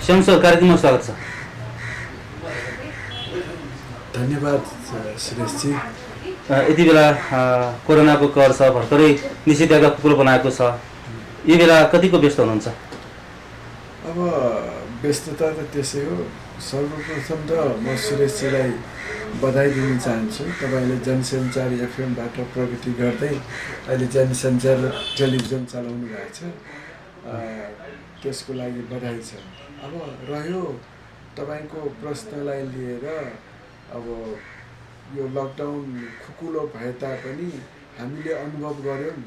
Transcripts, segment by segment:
स्यामसर कार्यक्रममा स्वागत छ। धन्यवाद सुरेशजी। यति बेला कोरोनाको कहर छ, भर्खरै निषेधाज्ञा खुकुलो बनाएको छ, यो बेला कतिको व्यस्त हुनुहुन्छ? अब व्यस्तता त त्यसै हो। सर्वप्रथम त म सुरेशजीलाई बधाई दिन चाहन्छु। तपाईँले जनसञ्चार एफएमबाट प्रगति गर्दै अहिले जनसञ्चार टेलिभिजन चलाउनु भएको छ, त्यसको लागि बधाई छ। अब रह्यो तपाईँको प्रश्नलाई लिएर, अब यो लकडाउन खुकुलो भए तापनि हामीले अनुभव गऱ्यौँ।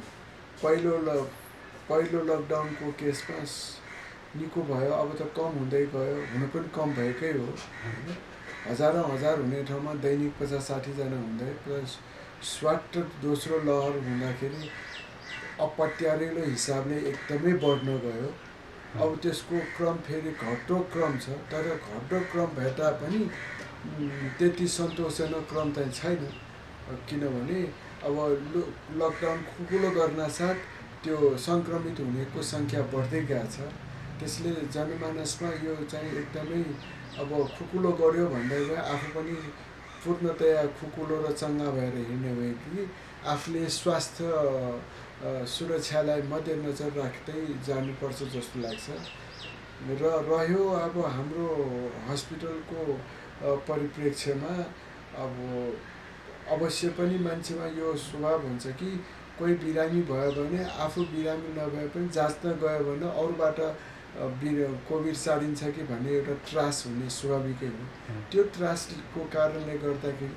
पहिलो लकडाउनको केसमा निको भयो, अब त कम हुँदै गयो, हुन पनि कम भएकै हो। हजारौँ हजार हुने ठाउँमा दैनिक 50-60 जना हुँदै प्लस स्वाट दोस्रो लहर हुँदाखेरि अपत्यारिलो हिसाबले एकदमै बढ्न गयो। अब त्यसको क्रम फेरि घट्दो क्रम छ, तर घट्दो क्रम भए तापनि त्यति सन्तोषजनक क्रम त छैन। किनभने अब लकडाउन खुकुलो गर्नासाथ त्यो सङ्क्रमित हुनेको सङ्ख्या बढ्दै गएको छ। त्यसले जनमानसमा यो चाहिँ एकदमै अब खुकुलो गर्यो भन्दै गयो, आफू पनि पूर्णतया खुकुलो र चङ्गा भएर हिँड्ने भयो कि आफूले स्वास्थ्य सुरक्षालाई मध्यनजर राख्दै जानुपर्छ जस्तो लाग्छ। र रह्यो अब हाम्रो हस्पिटलको परिप्रेक्ष्यमा, अब अवश्य पनि मान्छेमा यो स्वभाव हुन्छ कि कोही बिरामी भयो भने आफू बिरामी नभए पनि जाँच्न गयो भने अरूबाट कोभिड सारिन्छ कि भन्ने एउटा त्रास हुने स्वाभाविकै हो। त्यो त्रासको कारणले गर्दाखेरि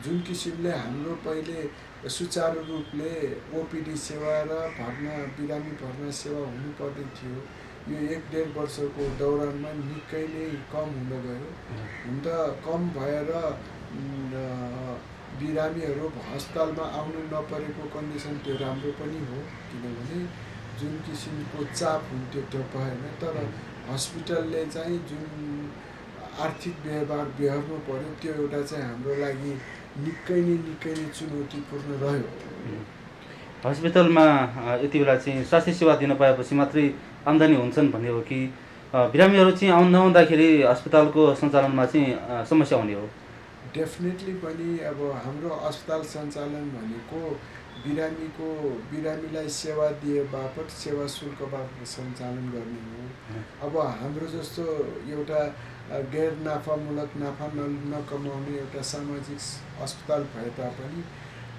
जुन किसिमले हाम्रो पहिले सुचारू रूपले ओपिडी सेवा र बिरामी भर्ना सेवा हुनुपर्ने थियो, यो 1-1.5 वर्षको दौरानमा निकै नै कम हुन गयो। हुन त कम भएर बिरामीहरू अस्पतालमा आउनु नपरेको कन्डिसन त्यो राम्रो पनि हो, किनभने जुन किसिमको चाप हुन्थ्यो त्यो भएन। तर हस्पिटलले चाहिँ जुन आर्थिक व्यवहार बेहोर्नु पर्यो, त्यो एउटा चाहिँ हाम्रो लागि निकै नै चुनौतीपूर्ण रह्यो। हस्पिटलमा यति बेला चाहिँ स्वास्थ्य सेवा दिन पाएपछि मात्रै आम्दानी हुन्छन् भन्ने हो कि बिरामीहरू चाहिँ नआउँदाखेरि अस्पतालको सञ्चालनमा चाहिँ समस्या हुने हो? डेफिनेटली पनि अब हाम्रो अस्पताल सञ्चालन भनेको बिरामीलाई सेवा दिए बापत सेवा शुल्क बापत सञ्चालन गर्ने हो। अब हाम्रो जस्तो एउटा गैर नाफामूलक नाफा नकमाउने एउटा सामाजिक अस्पताल भए तापनि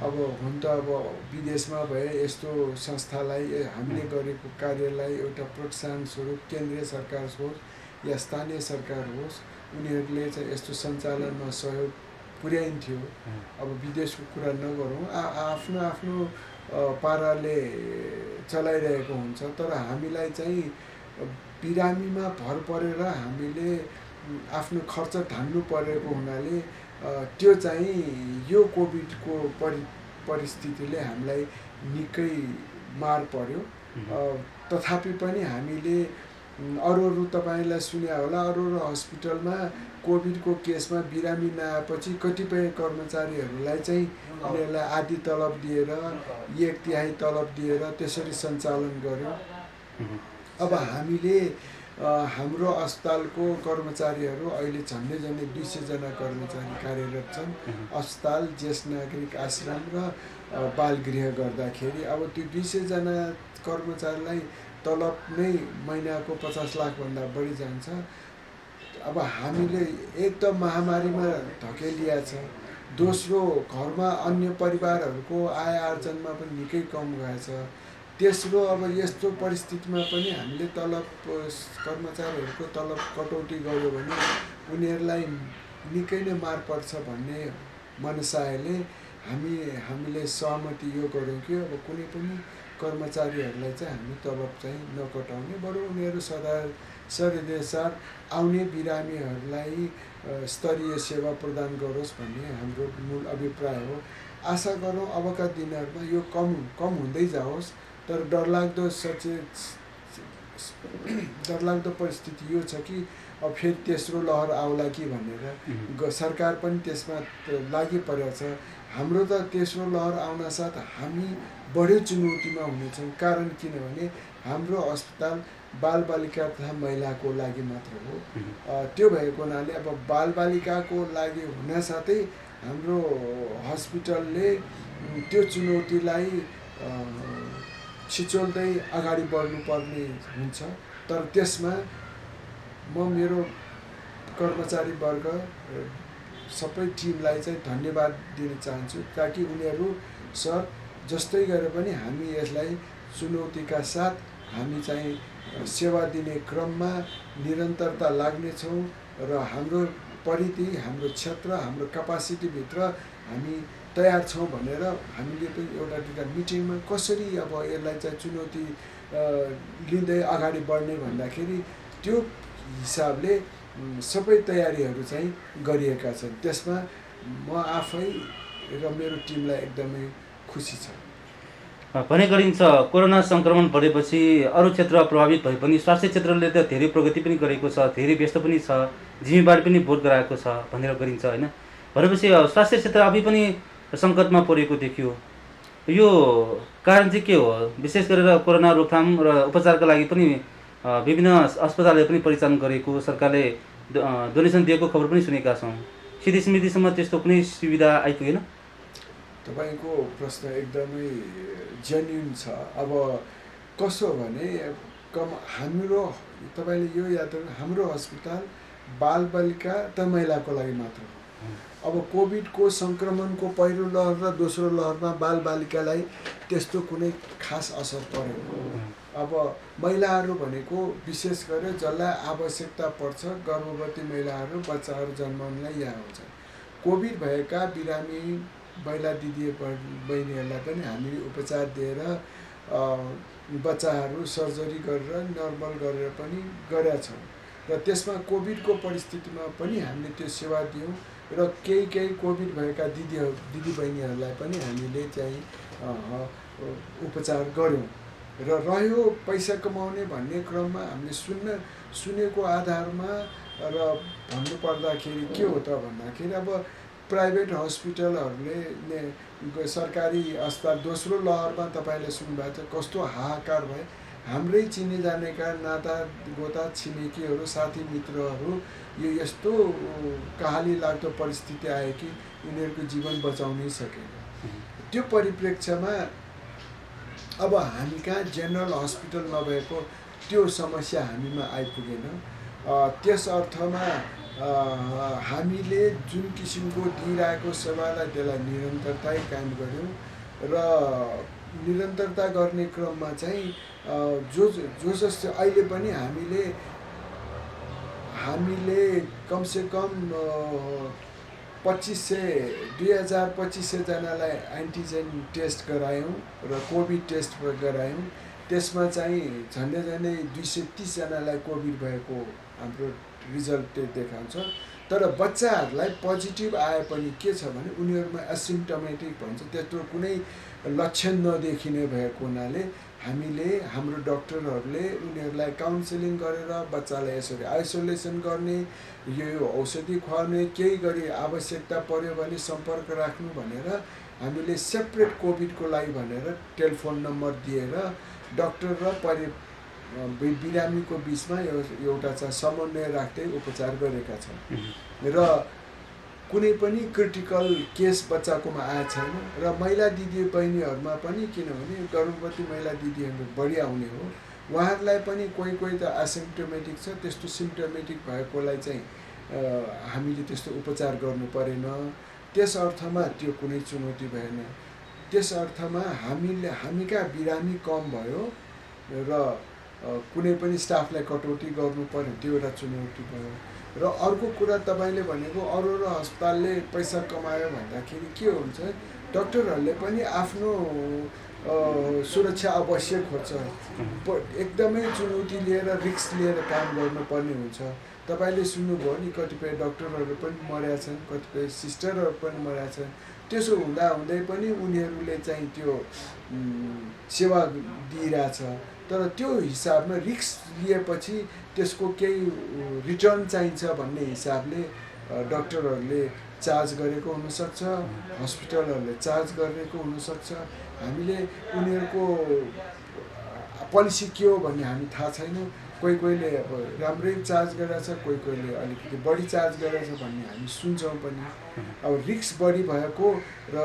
अब हुन त अब विदेशमा भए यस्तो संस्थालाई हामीले गरेको कार्यलाई एउटा प्रोत्साहन स्वरूप केन्द्रीय सरकार होस् या स्थानीय सरकार होस्, उनीहरूले चाहिँ यस्तो सञ्चालनमा सहयोग पुर्याइन्थ्यो। अब विदेशको कुरा नगरौँ, आफ्नो पाराले चलाइरहेको हुन्छ। तर हामीलाई चाहिँ बिरामीमा भर परेर हामीले आफ्नो खर्च धान्नु परेको हुनाले त्यो चाहिँ यो कोभिडको परिस्थितिले हामीलाई निकै मार पर्यो। तथापि पनि हामीले अरू तपाईँलाई सुने होला, अरू हस्पिटलमा कोभिडको केसमा बिरामी नआएपछि कतिपय कर्मचारीहरूलाई चाहिँ उनीहरूलाई आधी तलब दिएर 1/3 तलब दिएर त्यसरी सञ्चालन गर्यो। अब हामीले हाम्रो अस्पतालको कर्मचारीहरू अहिले झन्डै 200 जना कर्मचारी कार्यरत छन्। अस्पताल, ज्येष्ठ नागरिक आश्रम र बाल गृह गर्दाखेरि अब त्यो 200 जना कर्मचारीलाई तलब नै महिनाको 50 लाखभन्दा बढी जान्छ। अब हामीले एक त महामारीमा धकेलिया छ, दोस्रो घरमा अन्य परिवारहरूको आय आर्जनमा पनि निकै कम गएछ, तेस्रो अब यस्तो परिस्थितिमा पनि हामीले कर्मचारीहरूको तलब कटौती गर्यो भने उनीहरूलाई निकै नै मार पर्छ भन्ने मनसायले हामीले सहमति यो गर्यौँ कि अब कुनै पनि कर्मचारीहरूलाई चाहिँ हामी तलब चाहिँ नकटाउने, बरु उनीहरू सधैँसार आउने बिरामीहरूलाई स्तरीय सेवा प्रदान गरोस् भन्ने हाम्रो मूल अभिप्राय हो। आशा गरौँ अबका दिनहरूमा यो कम हुँदै जाओस्। तर डरलाग्दो परिस्थिति यो छ कि अब फेरि तेस्रो लहर आउला कि भनेर सरकार पनि त्यसमा लागि परेको छ। हाम्रो त तेस्रो लहर आउनासाथ हामी बढी चुनौतीमा हुनेछौँ। कारण किनभने हाम्रो अस्पताल बालबालिका तथा महिलाको लागि मात्र हो। त्यो भएको हुनाले अब बालबालिकाको लागि हुनसाथै हाम्रो हस्पिटलले त्यो चुनौतीलाई छिचोल्दै अगाडि बढ्नुपर्ने हुन्छ। तर त्यसमा म मेरो कर्मचारीवर्ग सबै टिमलाई चाहिँ धन्यवाद दिन चाहन्छु, ताकि उनीहरू सर जस्तै गरे पनि हामी यसलाई चुनौतीका साथ हामी चाहिँ सेवा दिने क्रममा निरन्तरता लाग्नेछौँ र हाम्रो परिधि, हाम्रो क्षेत्र, हाम्रो क्यापासिटीभित्र हामी तयार छौँ भनेर हामीले पनि एउटा दुईवटा मिटिङमा कसरी अब यसलाई चाहिँ चुनौती लिँदै अगाडि बढ्ने भन्दाखेरि त्यो हिसाबले सबै तयारीहरू चाहिँ गरिएका छन्। त्यसमा म आफै र मेरो टिमलाई एकदमै खुसी छ। भन्ने गरिन्छ कोरोना सङ्क्रमण बढेपछि अरू क्षेत्र प्रभावित भए पनि स्वास्थ्य क्षेत्रले त धेरै प्रगति पनि गरेको छ, धेरै व्यस्त पनि छ, जिम्मेवारी पनि बोध गराएको छ भनेर गरिन्छ होइन। भनेपछि स्वास्थ्य क्षेत्र अभी पनि सङ्कटमा परेको देखियो। यो कारण चाहिँ के हो? विशेष गरेर कोरोना रोकथाम र उपचारका लागि पनि विभिन्न अस्पतालले पनि परिचालन गरेको, सरकारले डोनेसन दिएको खबर पनि सुनेका छौँ। सिधै समितिसम्म त्यस्तो कुनै सुविधा आइपुगेन? तपाईँको प्रश्न एकदमै जेन्युन छ। अब कसो भने हाम्रो तपाईँले यो याद गर्नु, हाम्रो अस्पताल बालबालिका त महिलाको लागि मात्र हो। अब कोभिडको सङ्क्रमणको पहिलो लहर र दोस्रो लहरमा बालबालिकालाई त्यस्तो कुनै खास असर परेन। अब महिलाहरू भनेको विशेष गरेर जसलाई आवश्यकता पर्छ, गर्भवती महिलाहरू, बच्चाहरू जन्माउनलाई यहाँ हुन्छ। कोभिड भएका बिरामी महिला दिदी बहिनीहरूलाई पनि हामीले उपचार दिएर बच्चाहरू सर्जरी गरेर नर्मल गरेर पनि गरेका छौँ र त्यसमा कोभिडको परिस्थितिमा पनि हामीले त्यो सेवा दियौँ र केही कोभिड भएका दिदी बहिनीहरूलाई पनि हामीले चाहिँ उपचार गऱ्यौँ। र रह्यो पैसा कमाउने भन्ने क्रममा हामीले सुनेको आधारमा र भन्नुपर्दाखेरि के हो त भन्दाखेरि अब प्राइभेट हस्पिटलहरूले सरकारी अस्पताल दोस्रो लहरमा तपाईँले सुन्नुभएको छ कस्तो हाहाकार भए। हाम्रै चिने जानेका नाता गोता छिमेकीहरू साथी मित्रहरू यो यस्तो कहाली लाग्दो परिस्थिति आयो कि उनीहरूको जीवन बचाउनै सकेन। त्यो परिप्रेक्ष्यमा अब हामी कहाँ जेनरल हस्पिटल नभएको त्यो समस्या हामीमा आइपुगेन। त्यस अर्थमा हामीले जुन किसिमको दिइरहेको सेवालाई त्यसलाई निरन्तरता कायम गऱ्यौँ र निरन्तरता गर्ने क्रममा चाहिँ जो जस्तो अहिले पनि हामीले कमसेकम 2500 जनालाई एन्टिजेन टेस्ट गरायौँ र कोभिड टेस्ट गरायौँ। त्यसमा चाहिँ झन्डै 230 जनालाई कोभिड भएको हाम्रो रिजल्ट देखाउँछ। तर बच्चाहरूलाई पोजिटिभ आए पनि के छ भने उनीहरूमा एसिम्टोमेटिक भन्छ, त्यत्रो कुनै लक्षण नदेखिने भएको हुनाले हामीले हाम्रो डक्टरहरूले उनीहरूलाई काउन्सिलिङ गरेर बच्चालाई यसरी आइसोलेसन गर्ने, यो औषधि खुवाउने, केही गरी आवश्यकता पर्यो भने सम्पर्क राख्नु भनेर हामीले सेपरेट कोभिडको लागि भनेर टेलिफोन नम्बर दिएर डक्टर र बिरामीको बिचमा एउटा चाहिँ समन्वय राख्दै उपचार गरेका छन् र कुनै पनि क्रिटिकल केस बच्चाकोमा आएको छैन। र महिला दिदी बहिनीहरूमा पनि, किनभने गर्भवती महिला दिदीहरू बढी आउने हो, उहाँहरूलाई पनि कोही त एसिम्प्टोमेटिक छ, त्यस्तो सिम्प्टोमेटिक भएकोलाई चाहिँ हामीले त्यस्तो उपचार गर्नु परेन। त्यस अर्थमा त्यो कुनै चुनौती भएन। त्यस अर्थमा हामी कहाँ बिरामी कम भयो र कुनै पनि स्टाफलाई कटौती गर्नु पर्यो, त्यो एउटा चुनौती भयो। र अर्को कुरा तपाईँले भनेको अरू अस्पतालले पैसा कमायो भन्दाखेरि के हुन्छ, डक्टरहरूले पनि आफ्नो सुरक्षा अवश्य खोज्छ। एकदमै चुनौती लिएर रिस्क लिएर काम गर्नुपर्ने हुन्छ। तपाईँले सुन्नुभयो नि कतिपय डक्टरहरू पनि मरेका छन्, कतिपय सिस्टरहरू पनि मरेका छन्। त्यसो हुँदै पनि उनीहरूले चाहिँ त्यो सेवा दिइरहेछ। तर त्यो हिसाबमा रिस्क लिएपछि त्यसको केही रिटर्न चाहिन्छ भन्ने हिसाबले डक्टरहरूले चार्ज गरेको हुनसक्छ, हस्पिटलहरूले चार्ज गरेको हुनसक्छ। हामीले उनीहरूको पोलिसी के हो भन्ने हामी थाहा छैन। कोही कोहीले अब राम्रै चार्ज गरेछ, कोही कोहीले अलिकति बढी चार्ज गरेछ भन्ने हामी सुन्छौँ पनि। अब रिस्क बढी भएको र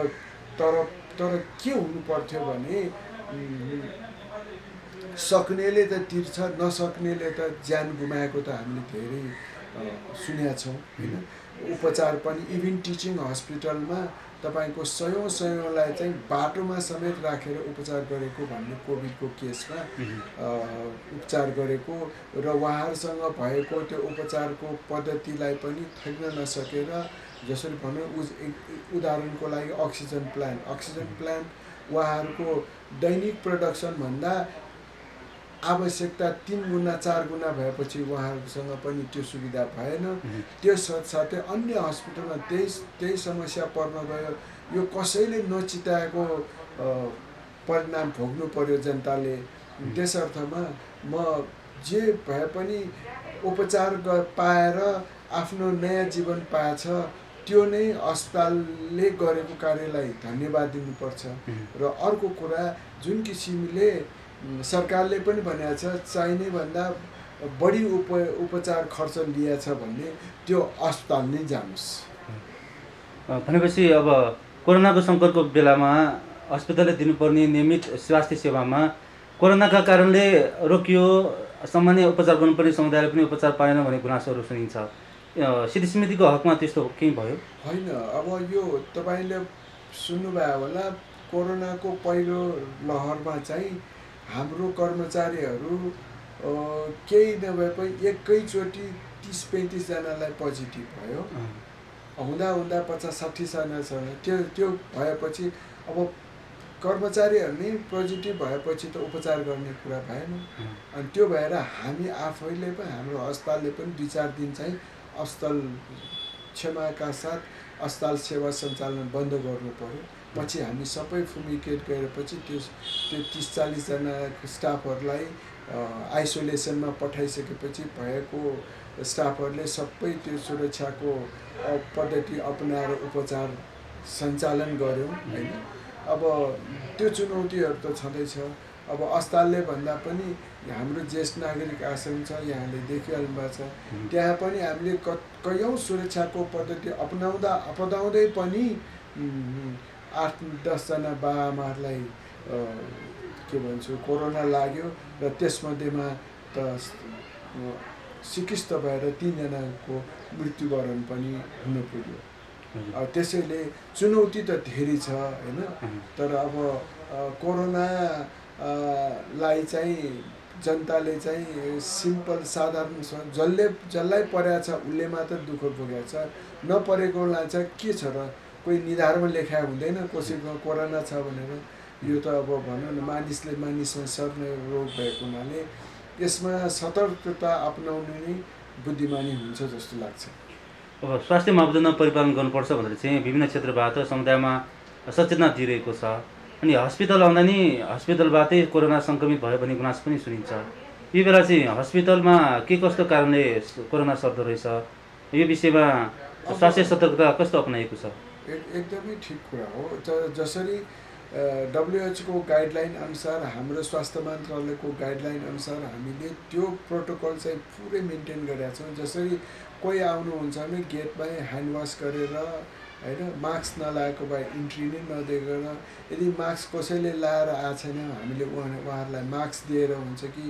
तर के हुनु पर्थ्यो भने सक्नेले त तिर्छ, नसक्नेले त ज्यान गुमाएको त हामीले धेरै सुनेका छौँ होइन। उपचार पनि इभन टिचिङ हस्पिटलमा तपाईँको सयौँलाई चाहिँ बाटोमा समेत राखेर उपचार गरेको भन्ने कोभिडको केसमा उपचार गरेको र उहाँहरूसँग भएको त्यो उपचारको पद्धतिलाई पनि थ्याक्न नसकेर, जसरी भनौँ उदाहरणको लागि अक्सिजन प्लान्ट उहाँहरूको दैनिक प्रोडक्सनभन्दा आवश्यकता 3 गुणा 4 गुणा भएपछि उहाँहरूसँग पनि त्यो सुविधा भएन। त्यो साथसाथै अन्य हस्पिटलमा त्यही समस्या पर्न गयो। यो कसैले नचिताएको परिणाम भोग्नु पर्यो जनताले। त्यसर्थमा म जे भए पनि उपचार पाएर आफ्नो नयाँ जीवन पाएछ त्यो नै अस्पतालले गरेको कार्यलाई धन्यवाद दिनुपर्छ। र अर्को कुरा, जुन किसिमले सरकारले पनि भनेको छ चाहिने भन्दा बढी उपचार खर्च लिएछ भन्ने, त्यो अस्पताल नै जानुस्। भनेपछि अब कोरोनाको सङ्कटको बेलामा अस्पतालले दिनुपर्ने नियमित स्वास्थ्य सेवामा कोरोनाका कारणले रोकियो, सामान्य उपचार गर्नुपर्ने समुदायले पनि उपचार पाएन भन्ने गुनासोहरू सुनिन्छ। सिद्धि समितिको हकमा त्यस्तो केही भयो? होइन, अब यो तपाईँले सुन्नुभयो होला, कोरोनाको पहिलो लहरमा चाहिँ हाम्रो कर्मचारीहरू केही नभए पनि एकैचोटि 30-35 जनालाई पोजिटिभ भयो। हुँदा 50-60 जना छ। त्यो भएपछि अब कर्मचारीहरू नै पोजिटिभ भएपछि त उपचार गर्ने कुरा भएन। अनि त्यो भएर हामी आफैले पनि, हाम्रो अस्पतालले पनि 2-4 दिन चाहिँ अस्पताल क्षमाका साथ अस्पताल सेवा सञ्चालन बन्द गर्नु पर्यो। पछि हामी सबै फुमिकेट गरेपछि त्यो 30-40 जना स्टाफहरूलाई आइसोलेसनमा पठाइसकेपछि भएको स्टाफहरूले सबै त्यो सुरक्षाको पद्धति अपनाएर उपचार सञ्चालन गऱ्यौँ होइन। अब त्यो चुनौतीहरू त छँदैछ। अब अस्पतालले भन्दा पनि हाम्रो ज्येष्ठ नागरिक आश्रम छ, यहाँले देखिहाल्नु भएको छ, त्यहाँ पनि हामीले कयौँ सुरक्षाको पद्धति अपनाउँदै पनि 8-10 जना बाआमाहरूलाई के भन्छ कोरोना लाग्यो र त्यसमध्येमा त सिकिस्त भएर 3 जनाको मृत्युवरण पनि हुन पुग्यो। त्यसैले चुनौती त धेरै छ होइन। तर अब कोरोनालाई चाहिँ जनताले चाहिँ सिम्पल साधारण जसलाई परेको छ उसले मात्र दुःख भोगेको छ, नपरेकोलाई चाहिँ के छ र, कोही निधारमा लेखाए हुँदैन कसैको कोरोना छ भनेर। यो त अब भनौँ न मानिसमा सर्ने रोग भएको हुनाले यसमा सतर्कता अपनाउनु नै बुद्धिमानी हुन्छ जस्तो लाग्छ। अब स्वास्थ्य मापदण्ड परिपालन गर्नुपर्छ भनेर चाहिँ विभिन्न क्षेत्रबाट समुदायमा सचेतना दिइरहेको छ। अनि हस्पिटल आउँदा नि हस्पिटलबाटै कोरोना सङ्क्रमित भयो भन्ने गुनासो पनि सुनिन्छ। यो बेला चाहिँ हस्पिटलमा के कस्तो कारणले कोरोना सर्दो रहेछ, यो विषयमा स्वास्थ्य सतर्कता कस्तो अपनाएको छ? एकदमै ठिक कुरा हो। जसरी WHO को गाइडलाइन अनुसार, हाम्रो स्वास्थ्य मन्त्रालयको गाइडलाइन अनुसार हामीले त्यो प्रोटोकल चाहिँ पुरै मेन्टेन गरेका छौँ। जसरी कोही आउनुहुन्छ भने गेटमै ह्यान्ड वास गरेर होइन, मास्क नलागेको भए इन्ट्री नै नदिएर, यदि मास्क कसैले लाएर आएको छैन हामीले उहाँहरूलाई मास्क दिएर हुन्छ कि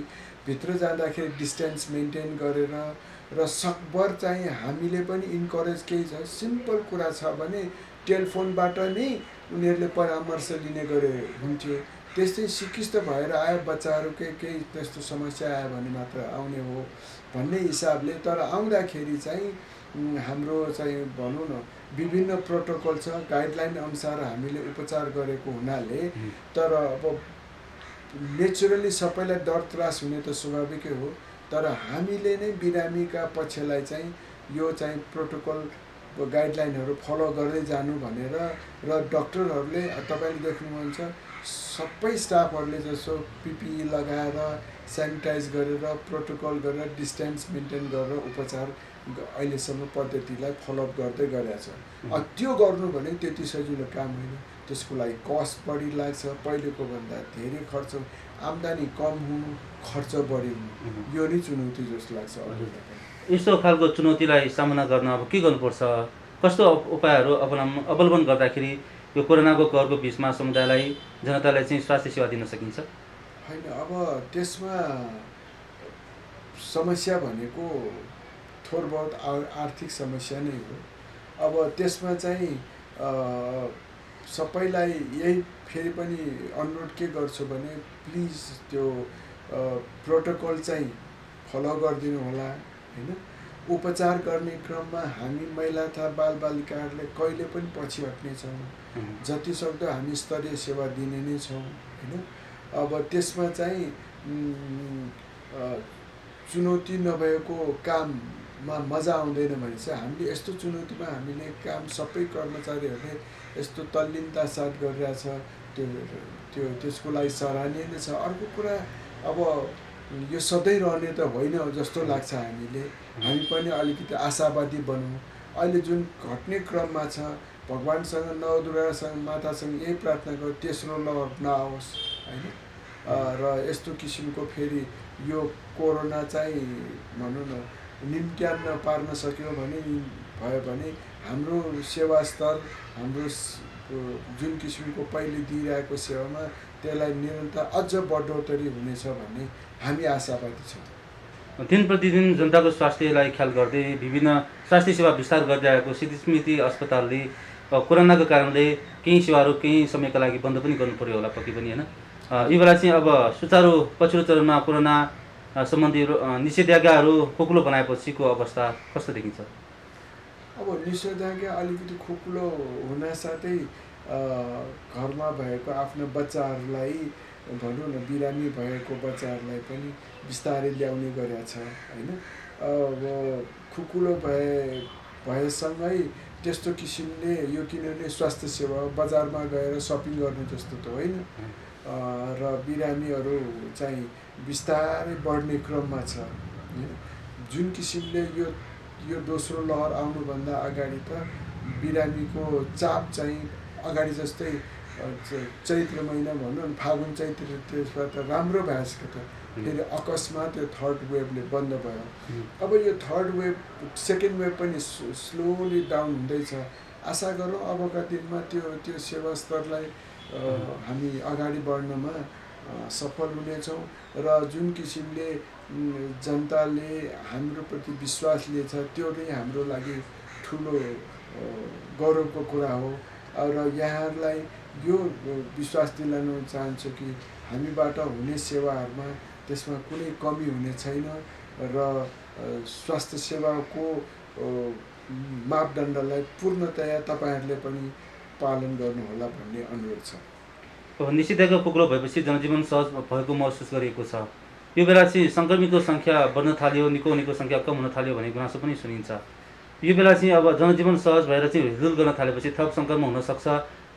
भित्र जाँदाखेरि डिस्टेन्स मेन्टेन गरेर, र सकभर चाहिँ हामीले पनि इन्करेज केही छ, सिम्पल कुरा छ भने टेलिफोनबाट नै उनीहरूले परामर्श लिने गरे हुन्थ्यो। त्यस्तै सिकिस्त भएर आयो बच्चाहरू केही त्यस्तो समस्या आयो भने मात्र आउने हो भन्ने हिसाबले। तर आउँदाखेरि चाहिँ हाम्रो चाहिँ भनौँ न विभिन्न प्रोटोकल छ, गाइडलाइन अनुसार हामीले उपचार गरेको हुनाले। तर अब नेचुरली सबैलाई डर त्रास हुने त स्वाभाविकै हो। तर हामीले नै बिरामीका पक्षलाई चाहिँ यो चाहिँ प्रोटोकल गाइडलाइनहरू फलो गर्दै जानु भनेर, र डक्टरहरूले तपाईँले देख्नुहुन्छ सबै स्टाफहरूले जसो PPE लगाएर सेनिटाइज गरेर प्रोटोकल गरेर डिस्टेन्स मेन्टेन गरेर उपचार अहिलेसम्म पद्धतिलाई फलोअप गर्दै गरेका छ। त्यो गर्नु भने त्यति सजिलो काम होइन। त्यसको लागि कस्ट बढी लाग्छ, पहिलेको भन्दा धेरै खर्च, आम्दानी कम हुनु, खर्च बढी हुनु, यो नै चुनौती जस्तो लाग्छ अरूलाई पनि। यस्तो खालको चुनौतीलाई सामना गर्न अब के गर्नुपर्छ? कस्तो उपायहरू अवलम्बन गर्दाखेरि यो कोरोनाको कहरको बिचमा समुदायलाई, जनतालाई चाहिँ स्वास्थ्य सेवा दिन सकिन्छ? होइन, अब त्यसमा समस्या भनेको थोर बहुत आर्थिक समस्या नै हो। अब त्यसमा चाहिँ सबैलाई यही फेरि पनि अनुरोध के गर्छु भने प्लिज त्यो प्रोटोकल चाहिँ फलो गरिदिनु होला होइन। उपचार गर्ने क्रममा हामी महिला तथा बालबालिकाहरूले कहिले पनि पछि हट्ने छौँ। जतिसक्दो हामी स्तरीय सेवा दिने नै छौँ होइन। अब त्यसमा चाहिँ चुनौती नभएको काममा मजा आउँदैन भने चाहिँ हामीले यस्तो चुनौतीमा हामीले काम सबै कर्मचारीहरूले यस्तो तल्लीनता साथ गरिरहेछ, त्यसको लागि सराहनीय नै छ। अर्को कुरा, अब यो सधैँ रहने त होइन जस्तो लाग्छ हामीले पनि अलिकति आशावादी बनौँ। अहिले जुन घट्ने क्रममा छ, भगवान्सँग नवदुर्गासँग मातासँग यही प्रार्थना गरौँ तेस्रो लहर नआओस् होइन। र यस्तो किसिमको फेरि यो कोरोना चाहिँ भनौँ न निम्त्यान्न पार्न सक्यो भने भयो भने हाम्रो सेवा स्तर, हाम्रो जुन किसिमको पहिले दिइरहेको सेवामा त्यसलाई निरन्तर अझ बढोत्तरी हुनेछ भन्ने हामी आशावादी छौँ। दिन प्रतिदिन जनताको स्वास्थ्यलाई ख्याल गर्दै विभिन्न स्वास्थ्य सेवा विस्तार गर्दै आएको सिद्धि स्मृति अस्पतालले कोरोनाको कारणले केही सेवाहरू केही समयका लागि बन्द पनि गर्नु पर्यो होला पक्कै पनि होइन। यो बेला चाहिँ अब सुचारू पछिल्लो चरणमा कोरोना सम्बन्धी निषेधाज्ञाहरू खोकुलो बनाएपछिको अवस्था कस्तो देखिन्छ? अब निषेधाज्ञा अलिकति खोकुलो हुनासाथै घरमा भएको आफ्नो बच्चाहरूलाई भनौँ न बिरामी भएको बच्चाहरूलाई पनि बिस्तारै ल्याउने गरेको छ होइन। अब खुकुलो भएसँगै त्यस्तो किसिमले यो किनभने स्वास्थ्य सेवा बजारमा गएर सपिङ गर्ने जस्तो त होइन र बिरामीहरू चाहिँ बिस्तारै बढ्ने क्रममा छ। जुन किसिमले यो दोस्रो लहर आउनुभन्दा अगाडि त बिरामीको चाप चाहिँ अगाडि जस्तै चैत्र महिना भनौँ न फागुन चैत्र त्यसमा त राम्रो भएछ त फेरि अकस्मात यो थर्ड वेभले बन्द भयो। अब यो थर्ड वेभ सेकेन्ड वेभ पनि स्लोली डाउन हुँदैछ। आशा गरौँ अबका दिनमा त्यो सेवा स्तरलाई हामी अगाडि बढ्नमा सफल हुनेछौँ र जुन किसिमले जनताले हाम्रो प्रति विश्वास लिएछ त्यो नै हाम्रो लागि ठुलो गौरवको कुरा हो। र यहाँहरूलाई यो विश्वास दिलाउन चाहन्छु कि हामीबाट हुने सेवाहरूमा त्यसमा कुनै कमी हुने छैन र स्वास्थ्य सेवाको मापदण्डलाई पूर्णतया तपाईँहरूले पनि पालन गर्नुहोला भन्ने अनुरोध छ। निषेधाज्ञा खोकुलो भएपछि जनजीवन सहज भएको महसुस गरिएको छ। यो बेला चाहिँ सङ्क्रमितको सङ्ख्या बढ्न थाल्यो, निको सङ्ख्या कम हुन थाल्यो भन्ने गुनासो पनि सुनिन्छ। यो बेला चाहिँ अब जनजीवन सहज भएर चाहिँ हिलडुल गर्न थालेपछि थप सङ्क्रमण हुनसक्छ,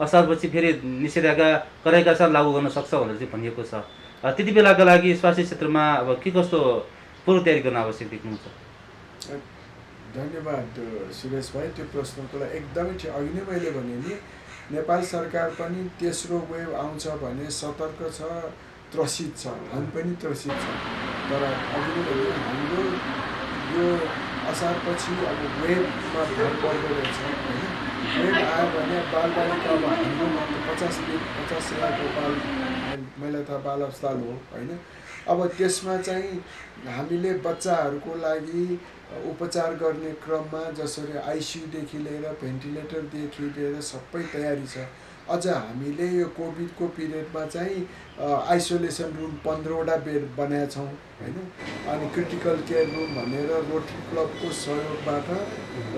असारपछि फेरि निषेधाज्ञा कराइका साथ लागू गर्न सक्छ भनेर चाहिँ भनिएको छ। त्यति बेलाका लागि स्वास्थ्य क्षेत्रमा अब के कस्तो पूर्व तयारी गर्न आवश्यक देख्नुहुन्छ? धन्यवाद सुरेश भाइ, त्यो प्रश्नको लागि एकदमै ठिक। अघि नै मैले भने नि नेपाल सरकार पनि तेस्रो वेभ आउँछ भने सतर्क छ, त्रसित छ, हामी पनि त्रसित छ। तर अघि नै भने हाम्रो यो असारपछि अब वेभमा भर पर्दो रहेछ होइन। वेभ आयो भने बालबालिका अब हाम्रोमा 50 को महिला तथा बाल अस्पताल हो होइन। अब त्यसमा चाहिँ हामीले बच्चाहरूको लागि उपचार गर्ने क्रममा जसरी आइसियुदेखि लिएर भेन्टिलेटरदेखि लिएर सबै तयारी छ। अझ हामीले यो कोभिडको पिरियडमा चाहिँ आइसोलेसन रुम 15वटा बेड बनाएका छौँ होइन। अनि क्रिटिकल केयर रुम भनेर रोटरी क्लबको सहयोगबाट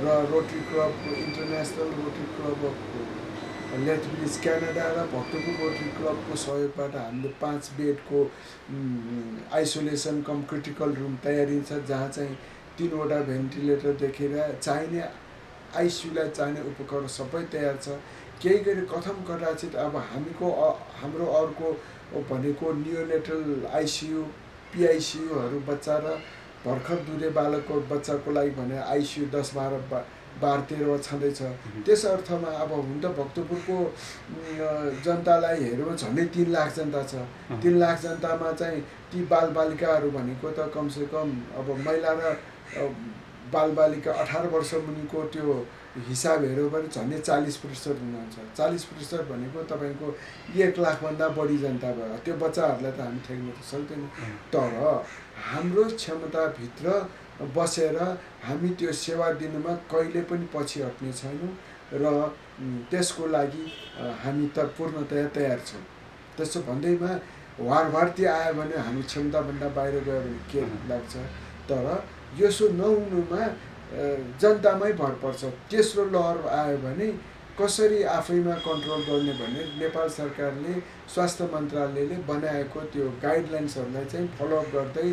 र rotary club international rotary club of Lethbridge Canada र भक्तपुर रोटरी क्लबको सहयोगबाट हामीले 5 बेडको आइसोलेसन कम क्रिटिकल रुम तयारी छ, जहाँ चाहिँ 3वटा भेन्टिलेटरदेखि चाहिने आइसियुलाई चाहिने उपकरण सबै तयार छ। केही गरी कथम कदाचित अब हाम्रो अर्को भनेको नियोनेटल आइसियु, पिआइसियुहरू बच्चा र भर्खर दुधे बालकको बच्चाको लागि भने आइसियु 10-12 12-13 छँदैछ। त्यस अर्थमा अब हुन त भक्तपुरको जनतालाई हेऱ्यो भने झन्डै 3 लाख जनता छ। 3 लाख जनतामा चाहिँ ती बालबालिकाहरू भनेको त कमसेकम अब महिला र बालबालिका 18 वर्ष मुनिको त्यो हिसाब हेऱ्यो भने झन्डै 40% हुनुहुन्छ। 40% भनेको तपाईँको 1 लाखभन्दा बढी जनता भयो। त्यो बच्चाहरूलाई त हामी ठेक्न त सक्दैनौँ। तर हाम्रो क्षमताभित्र बसेर हामी त्यो सेवा दिनुमा कहिले पनि पछि हट्ने छैनौँ र त्यसको लागि हामी त पूर्णतया तयार छौँ। त्यसो भन्दैमा वारवार्ती आयो भने हामी क्षमताभन्दा बाहिर गयो भने के लाग्छ। तर यसो नहुनुमा जनतामै भर पर्छ। तेस्रो लहर आयो भने कसरी आफैमा कन्ट्रोल गर्ने भने नेपाल सरकारले स्वास्थ्य मन्त्रालयले बनाएको त्यो गाइडलाइन्सहरूलाई चाहिँ फलोअप गर्दै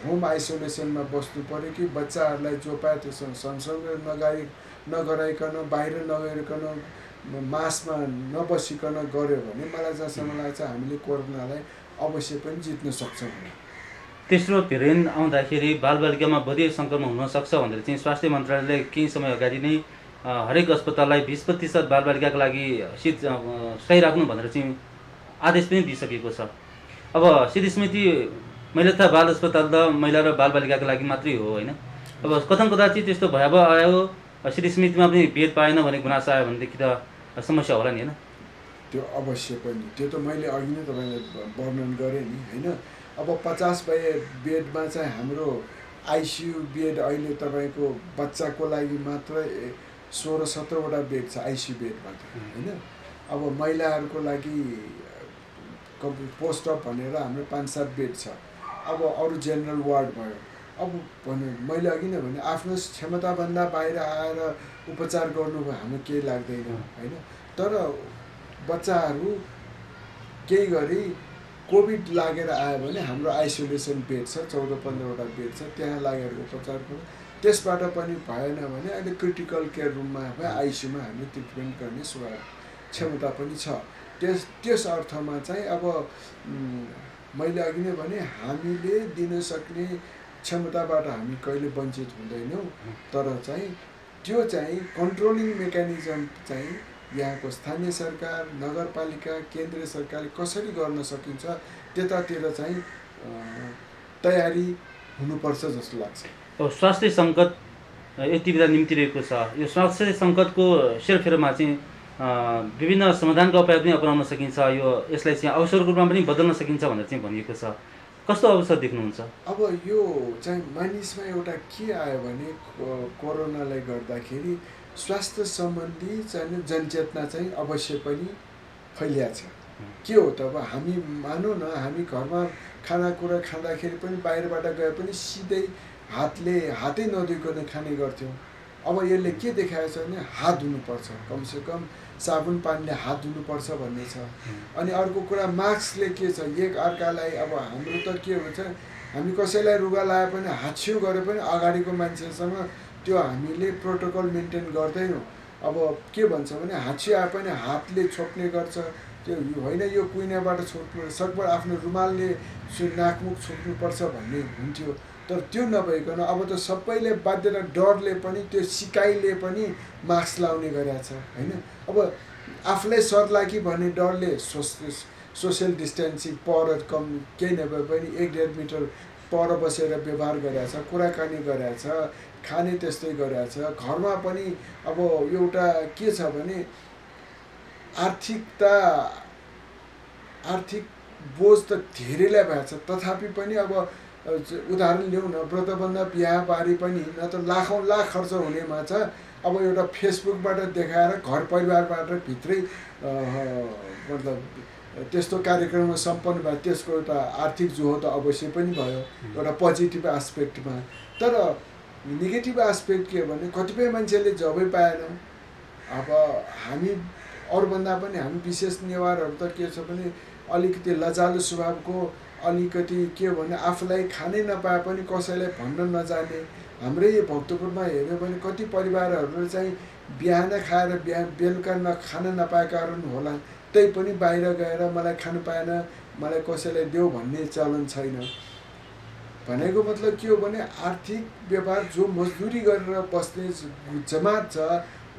होम आइसोलेसनमा बस्नु पऱ्यो कि बच्चाहरूलाई जो पायो त्यससँग सँगसँगै नगराइकन बाहिर नगरिकन मासमा नबसिकन गऱ्यो भने मलाई जहाँसम्म लाग्छ हामीले कोरोनालाई अवश्य पनि जित्न सक्छौँ। तेस्रो भेरिएन्ट आउँदाखेरि बालबालिकामा बढी सङ्क्रमण हुनसक्छ भनेर चाहिँ स्वास्थ्य मन्त्रालयले केही समय अगाडि नै हरेक अस्पताललाई 20% बालबालिकाको लागि सिट सही राख्नु भनेर चाहिँ आदेश पनि दिइसकेको छ। अब सिट स्मृति मैले थाहा बाल अस्पताल त महिला र बालबालिकाको लागि मात्रै हो होइन। अब कदाचित त्यस्तो भयावह आयो सिट स्मृतिमा पनि बेड पाएन भने गुनासो आयो भनेदेखि त समस्या होला नि होइन। त्यो अवश्य पनि त्यो त मैले अघि नै तपाईँलाई वर्णन गरेँ नि होइन। अब 50 बेडमा चाहिँ हाम्रो आइसियु बेड अहिले तपाईँको बच्चाको लागि मात्र 16-17वटा बेड छ आइसियु बेड मात्र होइन। अब महिलाहरूको लागि पोस्ट अप भनेर हाम्रो 5-7 बेड छ। अब अरू जेनरल वार्ड भयो। अब भने मैले अघि नै भने आफ्नो क्षमताभन्दा बाहिर आएर उपचार गर्नु हामी केही लाग्दैन होइन। तर बच्चाहरू केही गरी कोभिड लागेर आयो भने हाम्रो आइसोलेसन बेड छ 14-15वटा बेड छ त्यहाँ लागेर उपचार गर्नु। त्यसबाट पनि भएन भने अहिले क्रिटिकल केयर रुममा वा आइसियुमा हामीले ट्रिटमेन्ट गर्ने क्षमता पनि छ। त्यस अर्थमा चाहिँ अब मैले अघि नै भने हामीले दिन सक्ने क्षमताबाट हामी कहिले वञ्चित हुँदैनौँ। तर चाहिँ त्यो चाहिँ कन्ट्रोलिङ मेकानिजम चाहिँ यहाँको स्थानीय सरकार नगरपालिका केन्द्रीय सरकारले कसरी गर्न सकिन्छ त्यतातिर चाहिँ तयारी हुनुपर्छ जस्तो लाग्छ। अब स्वास्थ्य सङ्कट यति बेला निम्तिरहेको छ। यो स्वास्थ्य सङ्कटको सेरफेरमा चाहिँ विभिन्न समाधानका उपाय पनि अपनाउन सकिन्छ। यसलाई चाहिँ अवसरको रूपमा पनि बदल्न सकिन्छ भनेर चाहिँ भनिएको छ। कस्तो अवसर देख्नुहुन्छ? अब यो चाहिँ मानिसमा एउटा के आयो भने कोरोनाले गर्दाखेरि स्वास्थ्य सम्बन्धी चाहिँ जनचेतना चाहिँ अवश्य पनि फैलिएको छ। के हो त अब हामी मानौँ न हामी घरमा खानाकुरा खाँदाखेरि पनि बाहिरबाट गए पनि सिधै हातै नधुइकन खाने गर्थ्यौँ। अब यसले के देखाएको छ भने हात धुनुपर्छ, कमसेकम साबुन पानीले हात धुनुपर्छ भन्ने छ। अनि अर्को कुरा मास्कले के छ एक अर्कालाई अब हाम्रो त के हुन्छ हामी कसैलाई रुगा लाए पनि हाछ्यु गरे पनि अगाडिको मान्छेसँग त्यो हामीले प्रोटोकल मेन्टेन गर्दैनौँ। अब के भन्छ भने हाछ्यु आए पनि हातले छोप्ने गर्छ। त्यो होइन यो कुइनाबाट छोप्नु सकभर आफ्नो रुमालले नाकमुख छोप्नुपर्छ भन्ने हुन्थ्यो। तर त्यो नभइकन अब त सबैले बाध्यता डरले पनि त्यो सिकाइले पनि मास्क लाउने गरेको छ होइन। अब आफूलाई सर्ला कि भन्ने डरले सोसियल डिस्टेन्सिङ पर कम केही नभए पनि 1-1.5 मिटर पर बसेर व्यवहार गरेको छ, कुराकानी गरेको छ, खाने त्यस्तै गरेको छ। घरमा पनि अब एउटा के छ भने आर्थिक बोझ त धेरैलाई भएको छ। तथापि पनि अब उदाहरण लिउँ न व्रतबन्ध बिहाबारी पनि न त लाखौँ लाख खर्च हुनेमा छ। अब एउटा फेसबुकबाट देखाएर घर परिवारबाट भित्रै मतलब त्यस्तो कार्यक्रममा सम्पन्न भयो त्यसको एउटा आर्थिक जोहो त अवश्य पनि भयो एउटा पोजिटिभ एस्पेक्टमा। तर नेगेटिभ एस्पेक्ट के भने कतिपय मान्छेले जबै पाएनौँ। अब हामी अरूभन्दा पनि हामी विशेष नेवारहरू त के छ भने अलिकति लजालु स्वभावको, अलिकति के भने आफूलाई खानै नपाए पनि कसैलाई भन्न नजाने। हाम्रै भक्तपुरमा हेऱ्यो भने कति परिवारहरूले चाहिँ बिहान खाएर बेलुका खान नपाएका कारण होला त्यही पनि बाहिर गएर मलाई खानु पाएन मलाई कसैलाई देऊ भन्ने चलन छैन। भनेको मतलब के हो भने आर्थिक व्यवहार जो मजदुरी गरेर बस्ने जमात छ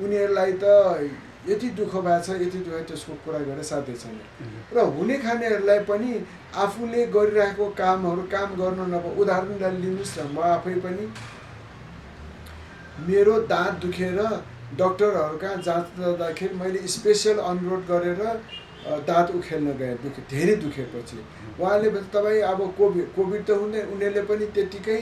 उनीहरूलाई त यति दुःख भएको छ यति दुःख त्यसको कुरा गरेर साध्य छैन। र हुने खानेहरूलाई पनि आफूले गरिरहेको काम गर्नु नभए उदाहरणलाई लिनुहोस् न, म आफै पनि मेरो दाँत दुखेर डक्टरहरू कहाँ जाँच गर्दाखेरि मैले स्पेसल अनुरोध गरेर दाँत उखेल्न गएँ, धेरै दुखेपछि। उहाँले भने तपाईँ अब कोभिड त हुँदैन, उनीहरूले पनि त्यतिकै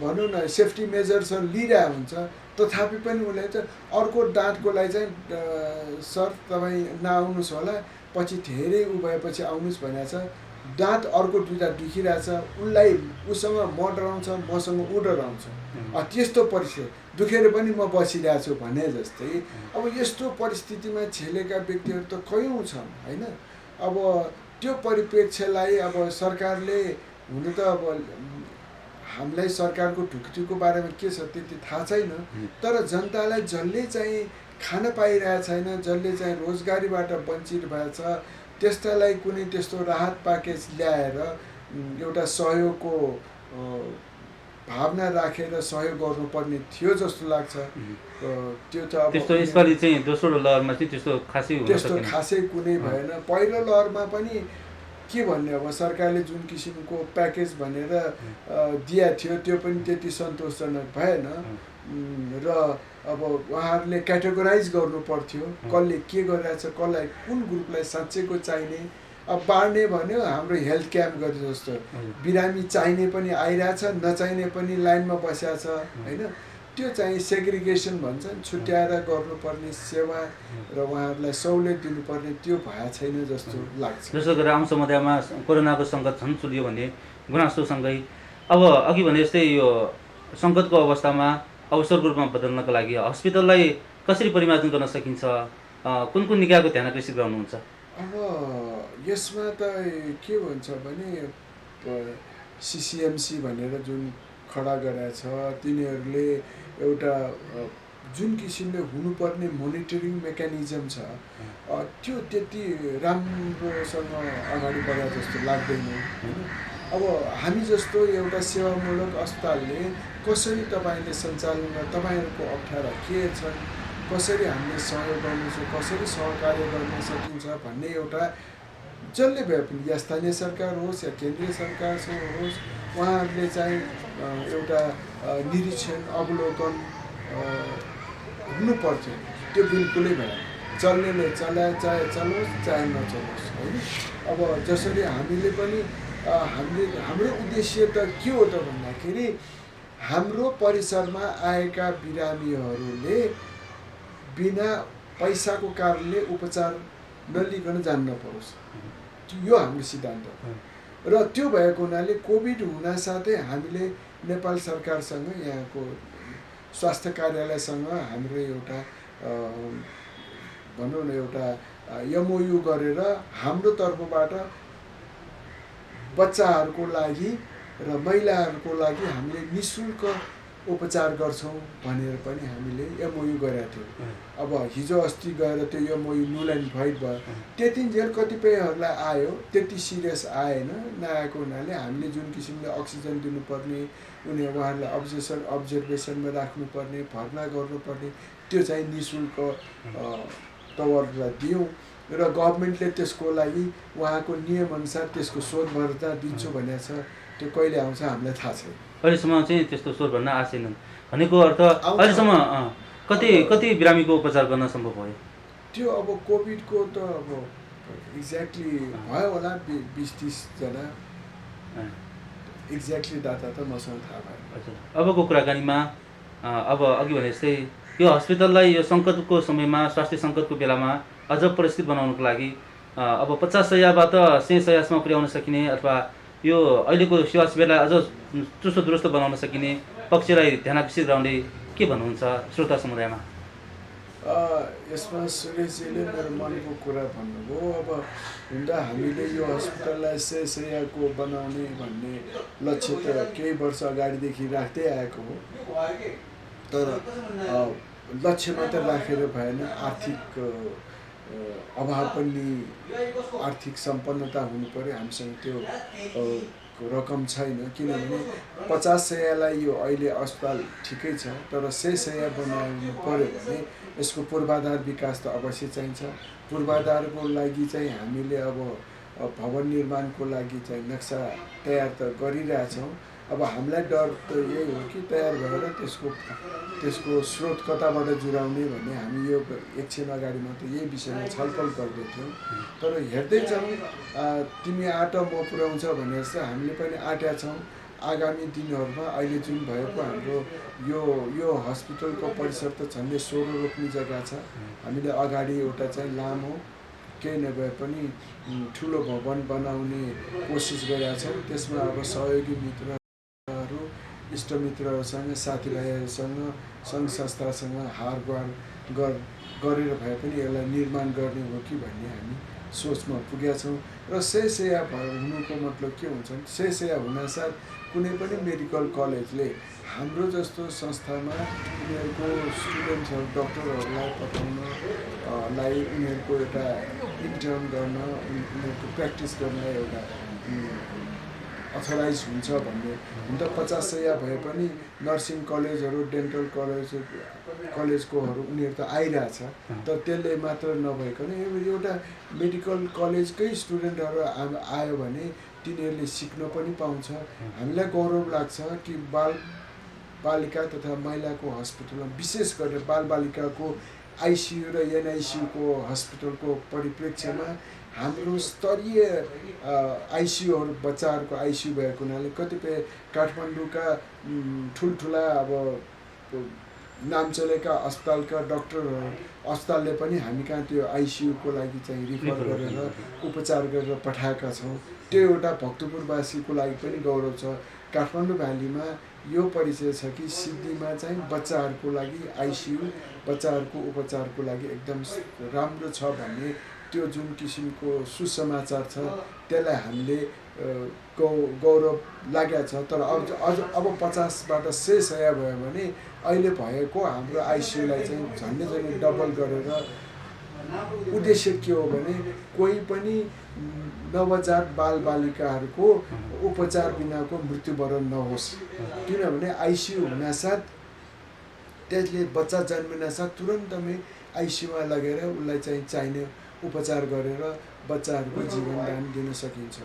भनौँ न सेफ्टी मेजर्सहरू लिइरहेको हुन्छ, तथापि पनि उसले चाहिँ अर्को दाँतको लागि चाहिँ सर तपाईँ नआउनुहोस् होला, पछि धेरै उ भएपछि आउनुहोस् भनेको छ। दाँत अर्को दुईवटा दुखिरहेछ, उसँग म डराउँछ, मसँग ऊ डराउँछ। त्यस्तो परिस्थिति दुखेर पनि म बसिरहेको छु भने जस्तै अब यस्तो परिस्थितिमा झेलेका व्यक्तिहरू त कयौँ छन् होइन। अब त्यो परिप्रेक्ष्यलाई अब सरकारले हुन त अब हामीलाई सरकारको ढुकढुको बारेमा के छ त्यति थाहा छैन, तर जनतालाई जसले चाहिँ खान पाइरहेको छैन, जसले चाहिँ रोजगारीबाट वञ्चित भएछ त्यस्तालाई कुनै त्यस्तो राहत प्याकेज ल्याएर एउटा सहयोगको भावना राखेर सहयोग गर्नुपर्ने थियो जस्तो लाग्छ। त्यो त अब त्यस्तो यसपालि चाहिँ दोस्रो लहरमा चाहिँ त्यस्तो खासै कुनै भएन। पहिलो लहरमा पनि के भन्ने अब सरकारले जुन किसिमको प्याकेज भनेर दिया थियो त्यो पनि त्यति सन्तोषजनक भएन। र अब उहाँहरूले क्याटेगोराइज गर्नु पर्थ्यो, कसले के गरिरहेछ, कसलाई कुन ग्रुपलाई साँच्चैको चाहिने। अब बाँड्ने भन्यो हाम्रो हेल्थ क्याम्प गरे जस्तो, बिरामी चाहिने पनि आइरहेछ, नचाहिने पनि लाइनमा बसेको छ होइन। त्यो चाहिँ सेग्रिगेसन भन्छन्, छुट्याएर गर्नुपर्ने सेवा र उहाँहरूलाई सहुलियत दिनुपर्ने त्यो भएको छैन जस्तो लाग्छ। जस्तो गरेर आउँ समुदायमा कोरोनाको सङ्कट झन् चुल्यो भन्ने गुनासोसँगै अब अघि भने जस्तै यो सङ्कटको अवस्थामा अवसरको रूपमा बदल्नको लागि हस्पिटललाई कसरी परिमार्जन गर्न सकिन्छ, कुन कुन निकायको ध्यान आकर्षित गर्नुहुन्छ? अब यसमा त के भन्छ भने सिसिएमसी भनेर जुन खडा गरेको छ तिनीहरूले एउटा जुन किसिमले हुनुपर्ने मोनिटरिङ मेकानिजम छ त्यो त्यति राम्रोसँग अगाडि बढाएको जस्तो लाग्दैन होइन। अब हामी जस्तो एउटा सेवामूलक अस्पतालले कसरी तपाईँले सञ्चालन गर्न, तपाईँहरूको अप्ठ्यारा के छन्, कसरी हामीले सहयोग गर्नु छ, कसरी सहकार्य गर्न सकिन्छ भन्ने एउटा जसले भए पनि या स्थानीय सरकार होस् या केन्द्रीय सरकार होस् उहाँहरूले चाहिँ एउटा निरीक्षण अवलोकन हुनुपर्थ्यो। त्यो बिल्कुलै भएन, चल्नेले चलाए चाहे चलोस् चाहे नचलोस् होइन। अब जसरी हामीले पनि हाम्रो उद्देश्य त के हो त भन्दाखेरि हाम्रो परिसरमा आएका बिरामीहरूले बिना पैसाको कारणले उपचार नलिकन जान नपरोस्, यो हाम्रो सिद्धान्त हो। र त्यो भएको हुनाले कोभिड हुनासाथै हामीले नेपाल सरकारसँग यहाँको स्वास्थ्य कार्यालयसँग हाम्रो एउटा भनौँ न एउटा एमओयू गरेर हाम्रो तर्फबाट बच्चाहरूको लागि र महिलाहरूको लागि हामीले निःशुल्क उपचार गर्छौँ भनेर पनि हामीले एमओयू गरेका थियौँ। अब हिजो अस्ति गएर त्यो एमओयू नुल एन्ड भोइड भयो। त्यतिन्जेल कतिपयहरूलाई आयो, त्यति सिरियस आएन, नआएको हुनाले हामीले जुन किसिमले अक्सिजन दिनुपर्ने, उहाँहरूलाई अब्जर्भेसनमा राख्नुपर्ने, भर्ना गर्नुपर्ने त्यो चाहिँ निःशुल्क तवरलाई दियौँ र गभर्मेन्टले त्यसको लागि उहाँको नियमअनुसार त्यसको शोध भर्ता दिन्छु भनेको छ। त्यो कहिले आउँछ हामीलाई थाहा छैन, अहिलेसम्म चाहिँ त्यस्तो स्वर भर्ना आएनन् भनेको अर्थ अहिलेसम्म कति बिरामीको उपचार गर्न सम्भव भयो? त्यो अब कोभिडको त अब एक्ज्याक्टली भयो होला 20-30 जना, एक्ज्याक्टली डाटा त मसँग थाहा भयो। हजुर, अबको कुराकानीमा अब अघि भने जस्तै यो हस्पिटललाई यो सङ्कटको समयमा, स्वास्थ्य सङ्कटको बेलामा अझ परिस्थित बनाउनको लागि अब 50 शय्याबाट 100 शय्यासम्म पुर्याउन सकिने अथवा यो अहिलेको सेवा शिविरलाई अझ चुस्त दुरुस्त बनाउन सकिने पक्षलाई ध्यान आकर्षित गराउने के भन्नुहुन्छ श्रोता समुदायमा? यसमा सुरेशजीले मेरो मनको कुरा भन्नुभयो। अब हुँदा हामीले यो हस्पिटललाई 100 शय्याको बनाउने भन्ने लक्ष्य त केही वर्ष अगाडिदेखि राख्दै आएको हो, तर लक्ष्य मात्र राखेर भएन, आर्थिक अभाव पनि, आर्थिक सम्पन्नता हुनु पर्यो, हामीसँग त्यो रकम छैन, किनभने 50 शय्यालाई यो अहिले अस्पताल ठिकै छ, तर 100 शय्या बनाउनु पऱ्यो भने यसको पूर्वाधार विकास त अवश्य चाहिन्छ। पूर्वाधारको लागि चाहिँ हामीले अब भवन निर्माणको लागि चाहिँ नक्सा तयार त गरिरहेछौँ। अब हामीलाई डर त यही हो कि तयार भएर त्यसको स्रोत कताबाट जुराउने भन्ने हामी यो एकछिन अगाडि मात्र यही विषयमा छलफल गर्दैथ्यौँ। तर हेर्दै जाउँ, तिमी आँट म पुर्याउँछ भने जस्तो हामीले पनि आँटेका छौँ। आगामी दिनहरूमा अहिले जुन भएको हाम्रो यो हस्पिटलको परिसर त झन्डै 16 रोप्ने जग्गा छ। हामीले अगाडि एउटा चाहिँ लामो केही नभए पनि ठुलो भवन बनाउने कोसिस गरेका छौँ। त्यसमा अब सहयोगी मित्रहरू, इष्टमित्रहरूसँग, साथीभाइहरूसँग, सङ्घ संस्थासँग हारगुहार गरेर भए पनि यसलाई निर्माण गर्ने हो कि भन्ने हामी सोचमा पुगेका छौँ। र 100 शय्या हुनुको मतलब के हुन्छ भने 100 शय्या हुनासाथ कुनै पनि मेडिकल कलेजले हाम्रो जस्तो संस्थामा उनीहरूको स्टुडेन्ट्सहरू, डक्टरहरूलाई पठाउनलाई, उनीहरूको एउटा इन्टर्न गर्न, उनीहरूको प्र्याक्टिस गर्न एउटा अथोराइज हुन्छ भन्ने। हुन त 50 शय्या भए पनि नर्सिङ कलेजहरू, डेन्टल कलेजकोहरू उनीहरू त आइरहेछ। तर त्यसले मात्र नभइकन एउटा मेडिकल कलेजकै स्टुडेन्टहरू आयो भने तिनीहरूले सिक्न पनि पाउँछ। हामीलाई गौरव लाग्छ कि बालिका तथा महिलाको हस्पिटलमा, विशेष गरेर बालबालिकाको आइसियु र एनआइसियुको हस्पिटलको परिप्रेक्ष्यमा हाम्रो स्तरीय आइसियुहरू, बच्चाहरूको आइसियु भएको हुनाले कतिपय काठमाडौँका ठुल्ठुला अब नाम चलेका अस्पतालका अस्पतालले पनि हामी कहाँ त्यो आइसियुको लागि चाहिँ रिफर गरेर उपचार गरेर पठाएका छौँ। त्यो एउटा भक्तपुरवासीको लागि पनि गौरव छ। काठमाडौँ भ्यालीमा यो परिचय छ कि सिद्धिमा चाहिँ बच्चाहरूको लागि आइसियु, बच्चाहरूको उपचारको लागि एकदम राम्रो छ भन्ने त्यो जुन किसिमको सुसमाचार छ त्यसलाई हामीले गौरव लागेको छ। तर अब 50बाट 100 शय्या भयो भने अहिले भएको हाम्रो आइसियुलाई चाहिँ झन्डै डबल गरेर, उद्देश्य के हो भने कोही पनि नवजात बालबालिकाहरूको उपचार बिनाको मृत्युवरण नहोस्। किनभने आइसियु हुनासाथ त्यसले बच्चा जन्मिनासाथ तुरन्तमै आइसियुमा लगेर उसलाई चाहिँ चाहिने उपचार गरेर बच्चाहरूको जीवनदान दिन सकिन्छ।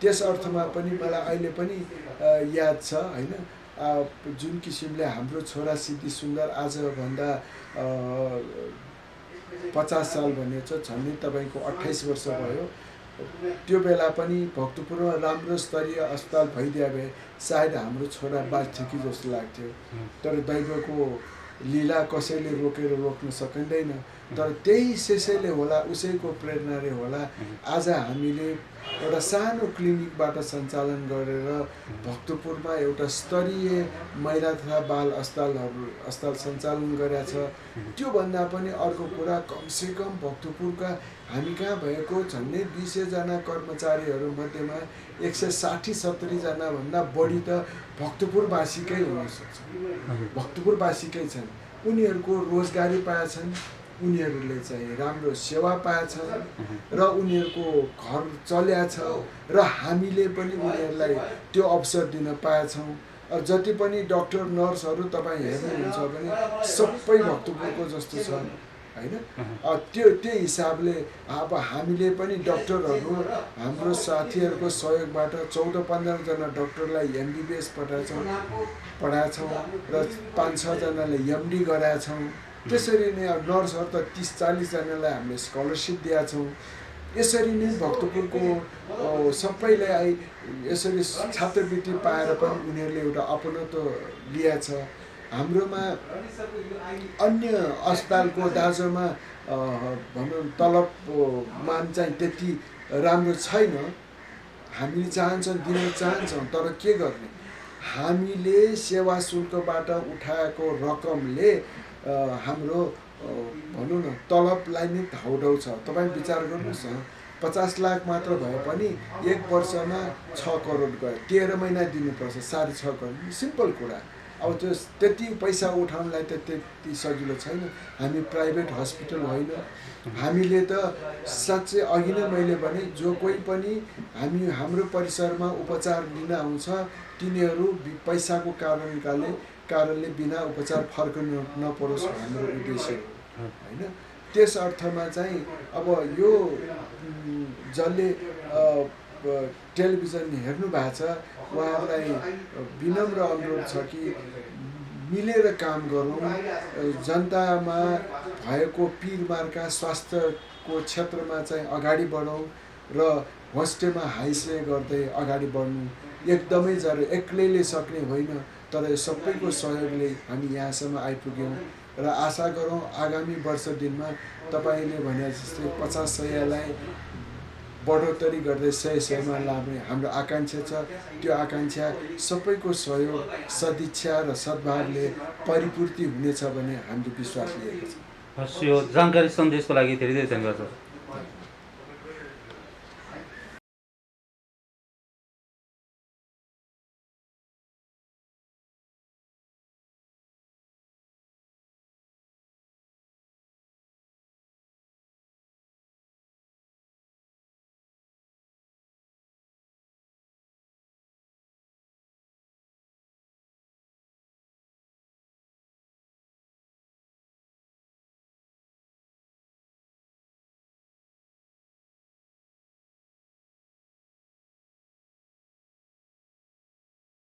त्यस अर्थमा पनि मलाई अहिले पनि याद छ होइन, जुन किसिमले हाम्रो छोरा सिद्धि सुन्दर आजभन्दा 50 साल भने चाहिँ झन्डै तपाईँको 28 वर्ष भयो। त्यो बेला पनि भक्तपुरमा राम्रो स्तरीय अस्पताल भइदिए भए सायद हाम्रो छोरा बाँच्थ्यो कि जस्तो लाग्थ्यो। तर दैवको लीला कसैले रोक्न सकिँदैन। तर त्यही शेषैले होला, उसैको प्रेरणाले होला आज हामीले एउटा सानो क्लिनिकबाट सञ्चालन गरेर भक्तपुरमा एउटा स्तरीय महिला तथा बाल अस्पताल सञ्चालन गरेका छ। त्योभन्दा पनि अर्को कुरा, कमसेकम भक्तपुरका हामी कहाँ भएको झन्डै 200 जना कर्मचारीहरू मध्येमा 160-70 जनाभन्दा बढी त भक्तपुरवासीकै हुनसक्छ, भक्तपुरवासीकै छन्। उनीहरूको रोजगारी पाएछन्, उनीहरूले चाहिँ राम्रो सेवा पाएछन् र उनीहरूको घर चल्या छ र हामीले पनि उनीहरूलाई त्यो अवसर दिन पाएछौँ। जति पनि डक्टर नर्सहरू तपाईँ हेर्नुहुन्छ भने सबै भक्तपुरको जस्तो छ होइन। त्यो हिसाबले अब हामीले पनि डक्टरहरू हाम्रो साथीहरूको सहयोगबाट 14-15 जना डक्टरलाई MBBS पढाएछौँ र 5-6 जनाले MD गराएछौँ। त्यसरी नै नर्सहरू त 30-40 जनालाई हामीले स्कलरसिप दिएका छौँ। यसरी नै भक्तपुरको सबैलाई यसरी छात्रवृत्ति पाएर पनि उनीहरूले एउटा अपनत्व लिएछ। हाम्रोमा अन्य अस्पतालको दाँजोमा भनौँ तलबमान चाहिँ त्यति राम्रो छैन। हामीले दिन चाहन्छौँ, तर के गर्ने, हामीले सेवा शुल्कबाट उठाएको रकमले हाम्रो भनौँ न तलबलाई नै धाउडाउ छ। तपाईँ विचार गर्नुहोस् न, 50 लाख मात्र भए पनि 1 वर्षमा 6 करोड गयो, 13 महिना दिनुपर्छ, 6.5 करोड। सिम्पल कुरा। अब त्यो त्यति पैसा उठाउनलाई त त्यति सजिलो छैन। हामी प्राइभेट हस्पिटल होइन, हामीले त साँच्चै अघि नै मैले भने जो कोही पनि हाम्रो परिसरमा उपचार लिन आउँछ तिनीहरू पैसाको कारणले बिना उपचार फर्कनु नपरोस् हाम्रो उद्देश्य हो होइन। त्यस अर्थमा चाहिँ अब यो जसले टेलिभिजन हेर्नु भएको छ उहाँहरूलाई विनम्र अनुरोध छ कि मिलेर काम गरौँ, जनतामा भएको पिरमार्का स्वास्थ्यको क्षेत्रमा चाहिँ अगाडि बढौँ र होस्टेमा हाइसे गर्दै अगाडि बढ्नु एकदमै जरुरी। एक्लैले सक्ने होइन, तर सबैको सहयोगले हामी यहाँसम्म आइपुग्यौँ र आशा गरौँ आगामी वर्ष दिनमा तपाईँले भने जस्तै 50-100लाई बढोत्तरी गर्दै 100-100मा लाने हाम्रो आकाङ्क्षा छ। त्यो आकाङ्क्षा सबैको सहयोग, सदिच्छा र सद्भावले परिपूर्ति हुनेछ भन्ने हामीले विश्वास लिएको छ। हस्, यो जानकारी सन्देशको लागि धेरै धेरै धन्यवाद।